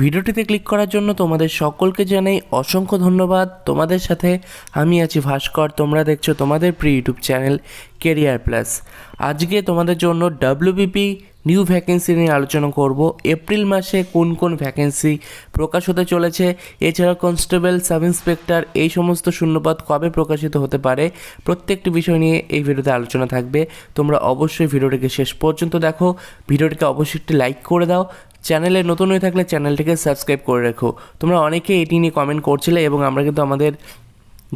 ভিডিওটিতে ক্লিক করার জন্য তোমাদের সকলকে জানাই অসংখ্য ধন্যবাদ। তোমাদের সাথে আমি আছি ভাস্কর। তোমরা দেখছো তোমাদের প্রিয় ইউটিউব চ্যানেল কেরিয়ার প্লাস। আজকে তোমাদের জন্য WBP নিউ ভ্যাকেন্সি নিয়ে আলোচনা করব। এপ্রিল মাসে কোন কোন ভ্যাকেন্সি প্রকাশ হতে চলেছে, এছাড়া কনস্টেবল, সাব ইন্সপেক্টর এই সমস্ত শূন্যপদ কবে প্রকাশিত হতে পারে, প্রত্যেকটি বিষয় নিয়ে এই ভিডিওতে আলোচনা থাকবে। তোমরা অবশ্যই ভিডিওটিকে শেষ পর্যন্ত দেখো। ভিডিওটিকে অবশ্যই একটি লাইক করে দাও। চ্যানেলে নতুন হয়ে থাকলে চ্যানেলটিকে সাবস্ক্রাইব করে রেখো। তোমরা অনেকে এটি নিয়ে কমেন্ট করছিলে এবং আমরা কিন্তু আমাদের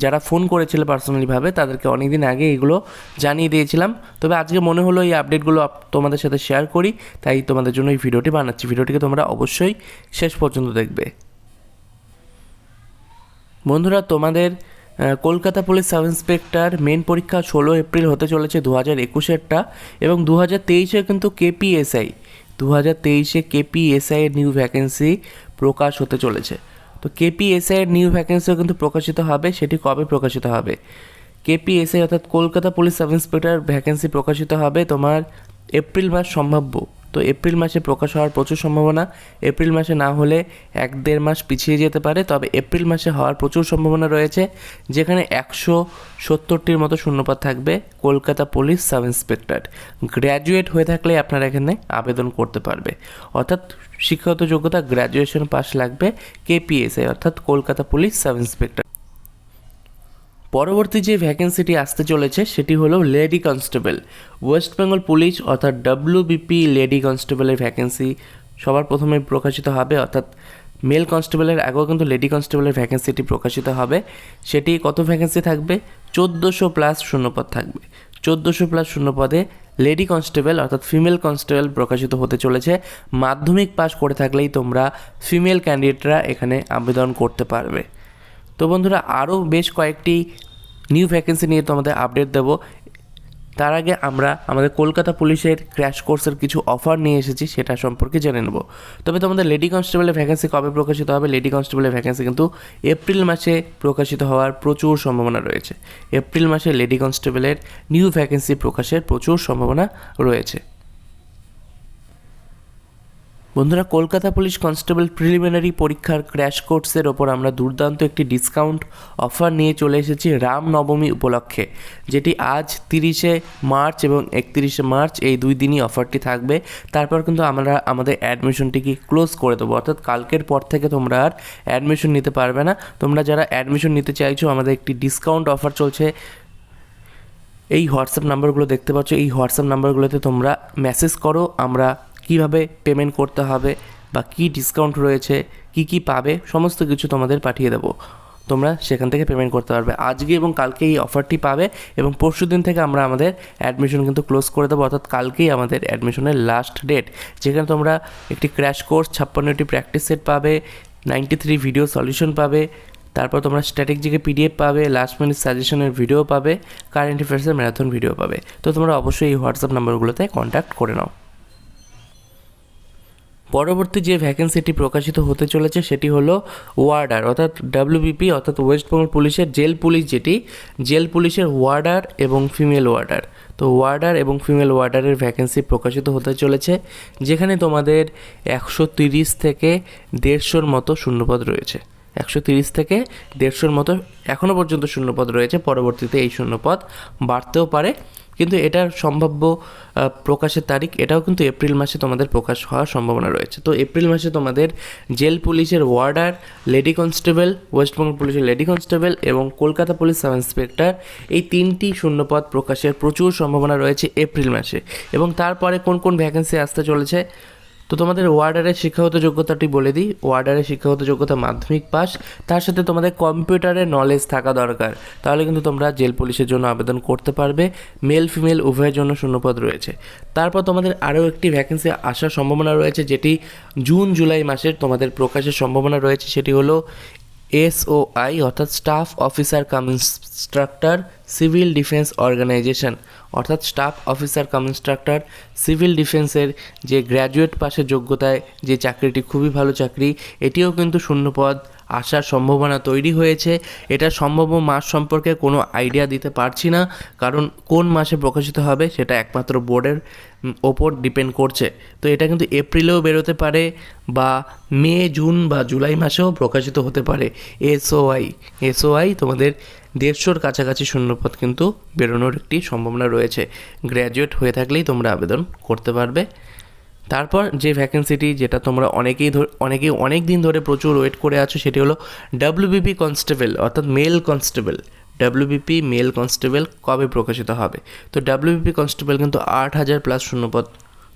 যারা ফোন করেছিল পার্সোনালিভাবে তাদেরকে অনেক দিন আগে এগুলো জানিয়ে দিয়েছিলাম। তবে আজকে মনে হলো এই আপডেটগুলো তোমাদের সাথে শেয়ার করি, তাই তোমাদের জন্য এই ভিডিওটি বানাচ্ছি। ভিডিওটিকে তোমরা অবশ্যই শেষ পর্যন্ত দেখবে। বন্ধুরা, তোমাদের Kolkata police sub inspector main পরীক্ষা 16 এপ্রিল হতে চলেছে 2021-এরটা, এবং 2023-এ কিন্তু KPSI 2023-এ KPSI এর নিউ ভ্যাকেন্সি প্রকাশ হতে চলেছে। তো KPSI এর নিউ ভ্যাকেন্সিও কিন্তু প্রকাশিত হবে। সেটি কবে প্রকাশিত হবে? KPSI অর্থাৎ Kolkata police sub inspector vacancy প্রকাশিত হবে তোমার এপ্রিল মাস সম্ভাব্য। তো এপ্রিল মাসে প্রকাশ হওয়ার প্রচুর সম্ভাবনা। এপ্রিল মাসে না হলে 1-1.5 মাস পিছিয়ে যেতে পারে, তবে এপ্রিল মাসে হওয়ার প্রচুর সম্ভাবনা রয়েছে, যেখানে 170টির মতো শূন্যপদ থাকবে Kolkata police sub inspector. Graduate হয়ে থাকলে আপনারা এখানে আবেদন করতে পারবে, অর্থাৎ শিক্ষাগত যোগ্যতা গ্র্যাজুয়েশন পাস লাগবে। KPSI অর্থাৎ কলকাতা পুলিশ সাব ইন্সপেক্টর। পরবর্তী যে ভ্যাকেন্সিটি আসতে চলেছে সেটি হলো lady constable. West Bengal police অর্থাৎ WBP লেডি কনস্টেবলের ভ্যাকেন্সি সবার প্রথমে প্রকাশিত হবে, অর্থাৎ মেল কনস্টেবলের আগেও কিন্তু লেডি কনস্টেবলের ভ্যাকেন্সিটি প্রকাশিত হবে। সেটি কত ভ্যাকেন্সি থাকবে? 1400+ শূন্যপদ থাকবে। 1400+ শূন্যপদে লেডি কনস্টেবল অর্থাৎ ফিমেল কনস্টেবল প্রকাশিত হতে চলেছে। মাধ্যমিক পাস করে থাকলেই তোমরা ফিমেল ক্যান্ডিডেটরা এখানে আবেদন করতে পারবে। তো বন্ধুরা, আরও বেশ কয়েকটি নিউ ভ্যাকেন্সি নিয়ে তোমাদের আপডেট দেবো। তার আগে আমরা আমাদের কলকাতা পুলিশের ক্র্যাশ কোর্সের কিছু অফার নিয়ে এসেছি, সেটা সম্পর্কে জেনে নেব। তবে তোমাদের লেডি কনস্টেবলের ভ্যাকেন্সি কবে প্রকাশিত হবে? লেডি কনস্টেবলের ভ্যাকেন্সি কিন্তু এপ্রিল মাসে প্রকাশিত হওয়ার প্রচুর সম্ভাবনা রয়েছে। এপ্রিল মাসে লেডি কনস্টেবলের নিউ ভ্যাকেন্সি প্রকাশের প্রচুর সম্ভাবনা রয়েছে। বন্ধুরা, কলকাতা পুলিশ কনস্টেবল প্রিলিমিনারি পরীক্ষার ক্র্যাশ কোর্সের ওপর আমরা দুর্দান্ত একটি ডিসকাউন্ট অফার নিয়ে চলে এসেছি রামনবমী উপলক্ষে, যেটি আজ 30শে মার্চ এবং 31শে মার্চ এই 2 দিনই অফারটি থাকবে। তারপর কিন্তু আমরা আমাদের অ্যাডমিশনটিকে ক্লোজ করে দেবো, অর্থাৎ কালকের পর থেকে তোমরা আর অ্যাডমিশন নিতে পারবে না। তোমরা যারা অ্যাডমিশন নিতে চাইছো, আমাদের একটি ডিসকাউন্ট অফার চলছে। এই হোয়াটসঅ্যাপ নাম্বারগুলো দেখতে পাচ্ছ, এই হোয়াটসঅ্যাপ নাম্বারগুলোতে তোমরা মেসেজ করো। আমরা কীভাবে পেমেন্ট করতে হবে বা কী ডিসকাউন্ট রয়েছে, কি পাবে, সমস্ত কিছু তোমাদের পাঠিয়ে দেবো। তোমরা সেখান থেকে পেমেন্ট করতে পারবে। আজকে এবং কালকে এই অফারটি পাবে, এবং পরশু দিন থেকে আমরা আমাদের অ্যাডমিশন কিন্তু ক্লোজ করে দেবো, অর্থাৎ কালকেই আমাদের অ্যাডমিশনের লাস্ট ডেট, যেখানে তোমরা একটি ক্র্যাশ কোর্স, 56টি প্র্যাকটিস সেট পাবে, 93 ভিডিও সলিউশন পাবে, তারপর তোমরা স্ট্যাটিক জিকে PDF পাবে, লাস্ট মিনিট সাজেশনের ভিডিও পাবে, কারেন্ট অ্যাফেয়ার্সের ম্যারাথন ভিডিও পাবে। তো তোমরা অবশ্যই এই হোয়াটসঅ্যাপ নাম্বারগুলোতে কন্ট্যাক্ট করে নাও। পরবর্তী যে ভ্যাকেন্সিটি প্রকাশিত হতে চলেছে সেটি হলো ওয়ার্ডার, অর্থাৎ WBP অর্থাৎ ওয়েস্ট বেঙ্গল পুলিশের জেল পুলিশ, যেটি জেল পুলিশের ওয়ার্ডার এবং ফিমেল ওয়ার্ডার। তো ওয়ার্ডার এবং ফিমেল ওয়ার্ডারের ভ্যাকেন্সি প্রকাশিত হতে চলেছে, যেখানে তোমাদের 130 থেকে 150-র মতো শূন্যপদ রয়েছে। 130 থেকে 150-র মতো এখনও পর্যন্ত শূন্যপদ রয়েছে। পরবর্তীতে এই শূন্যপদ বাড়তেও পারে, কিন্তু এটার সম্ভাব্য প্রকাশের তারিখ এটাও কিন্তু এপ্রিল মাসে তোমাদের প্রকাশ হওয়ার সম্ভাবনা রয়েছে। তো এপ্রিল মাসে তোমাদের জেল পুলিশের warder, lady constable, West Bengal পুলিশের লেডি কনস্টেবল এবং কলকাতা পুলিশ সাব ইন্সপেক্টর এই 3টি শূন্যপদ প্রকাশের প্রচুর সম্ভাবনা রয়েছে এপ্রিল মাসে। এবং তারপরে কোন কোন ভ্যাকেন্সি আসতে চলেছে? তো তোমাদের ওয়ার্ডারের শিক্ষাগত যোগ্যতাটি বলে দিই। ওয়ার্ডারের শিক্ষাগত যোগ্যতা মাধ্যমিক পাস, তার সাথে তোমাদের কম্পিউটারের নলেজ থাকা দরকার, তাহলে কিন্তু তোমরা জেল পুলিশের জন্য আবেদন করতে পারবে। মেল ফিমেল উভয়ের জন্য শূন্যপদ রয়েছে। তারপর তোমাদের আরও একটি ভ্যাকেন্সি আসার সম্ভাবনা রয়েছে, যেটি জুন জুলাই মাসের তোমাদের প্রকাশের সম্ভাবনা রয়েছে। সেটি হলো SOI অর্থাৎ staff officer cum instructor civil defence organisation, অর্থাৎ staff officer cum instructor civil ডিফেন্সের যে গ্র্যাজুয়েট পাসের যোগ্যতায় যে চাকরিটি খুবই ভালো চাকরি, এটিও কিন্তু শূন্যপদ আসার সম্ভাবনা তৈরি হয়েছে। এটা সম্ভাব্য মাস সম্পর্কে কোনো আইডিয়া দিতে পারছি না, কারণ কোন মাসে প্রকাশিত হবে সেটা একমাত্র বোর্ডের ওপর ডিপেন্ড করছে। তো এটা কিন্তু এপ্রিলেও বেরোতে পারে বা মে, জুন বা জুলাই মাসেও প্রকাশিত হতে পারে। এসওআই তোমাদের 150-র কাছাকাছি শূন্যপদ কিন্তু বেরোনোর একটি সম্ভাবনা রয়েছে। গ্র্যাজুয়েট হয়ে থাকলেই তোমরা আবেদন করতে পারবে। তারপর যে ভ্যাকেন্সিটি যেটা তোমরা অনেকেই অনেক দিন ধরে প্রচুর ওয়েট করে আছো, সেটি হলো WBP কনস্টেবল অর্থাৎ mail constable. WBP mail constable কবে প্রকাশিত হবে? তো WBP কনস্টেবল কিন্তু 8,000+ শূন্যপদ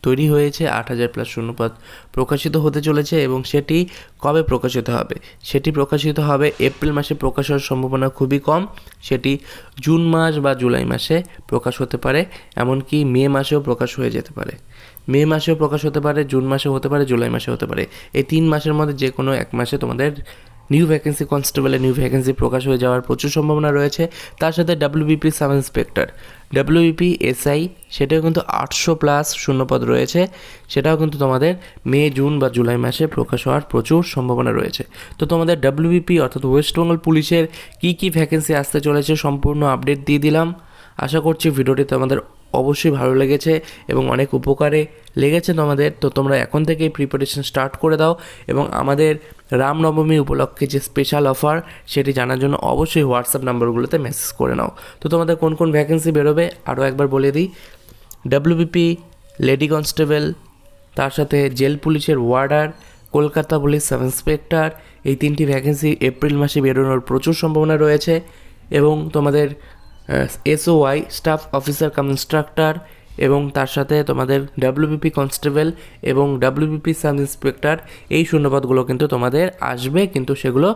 তৈরি হয়েছে, 8,000+ শূন্যপদ প্রকাশিত হতে চলেছে। এবং সেটি কবে প্রকাশিত হবে? সেটি প্রকাশিত হবে এপ্রিল মাসে, প্রকাশ হওয়ার সম্ভাবনা খুবই কম। সেটি জুন মাস বা জুলাই মাসে প্রকাশ হতে পারে, এমনকি মে মাসেও প্রকাশ হয়ে যেতে পারে। মে মাসেও প্রকাশ হতে পারে, জুন মাসেও হতে পারে, জুলাই মাসে হতে পারে। এই 3 মাসের মধ্যে যে কোনো এক মাসে তোমাদের নিউ ভ্যাকেন্সি কনস্টেবলের নিউ ভ্যাকেন্সি প্রকাশ হয়ে যাওয়ার প্রচুর সম্ভাবনা রয়েছে। তার সাথে WBP sub inspector, WBP SI, সেটাও কিন্তু 800+ শূন্যপদ রয়েছে। সেটাও কিন্তু তোমাদের মে, জুন বা জুলাই মাসে প্রকাশ হওয়ার প্রচুর সম্ভাবনা রয়েছে। তো তোমাদের WBP অর্থাৎ ওয়েস্ট বেঙ্গল পুলিশের কী ভ্যাকেন্সি আসতে চলেছে সম্পূর্ণ আপডেট দিয়ে দিলাম। আশা করছি ভিডিওটি তোমাদের অবশ্যই ভালো লেগেছে এবং অনেক উপকারে লেগেছে তোমাদের। তো তোমরা এখন থেকেই প্রিপারেশন স্টার্ট করে দাও এবং আমাদের রামনবমী উপলক্ষে যে স্পেশাল অফার সেটি জানার জন্য অবশ্যই হোয়াটসঅ্যাপ নাম্বারগুলোতে মেসেজ করে নাও। তো তোমাদের কোন কোন ভ্যাকেন্সি বেরোবে আরও একবার বলে দিই। WBP লেডি কনস্টেবল, তার সাথে জেল পুলিশের warder, Kolkata police sub inspector, এই 3টি ভ্যাকেন্সি এপ্রিল মাসে বেরোনোর প্রচুর সম্ভাবনা রয়েছে। এবং তোমাদের SOI স্টাফ অফিসার কাম ইনস্ট্রাক্টর, এবং তার সাথে তোমাদের WBP কনস্টেবল এবং WBP সাব ইন্সপেক্টর, এই শূন্যপদগুলো কিন্তু তোমাদের আসবে, কিন্তু সেগুলো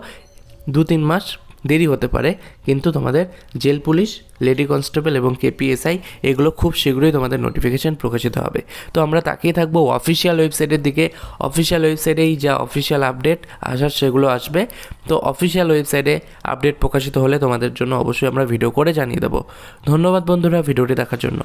2-3 মাস দেরি হতে পারে। কিন্তু তোমাদের জেল পুলিশ, লেডি কনস্টেবল এবং KPSI এগুলো খুব শীঘ্রই তোমাদের নোটিফিকেশান প্রকাশিত হবে। তো আমরা তাকিয়ে থাকবো অফিসিয়াল ওয়েবসাইটের দিকে। অফিসিয়াল ওয়েবসাইটেই যা অফিসিয়াল আপডেট আসার সেগুলো আসবে। তো অফিসিয়াল ওয়েবসাইটে আপডেট প্রকাশিত হলে তোমাদের জন্য অবশ্যই আমরা ভিডিও করে জানিয়ে দেবো। ধন্যবাদ বন্ধুরা ভিডিওটি দেখার জন্য।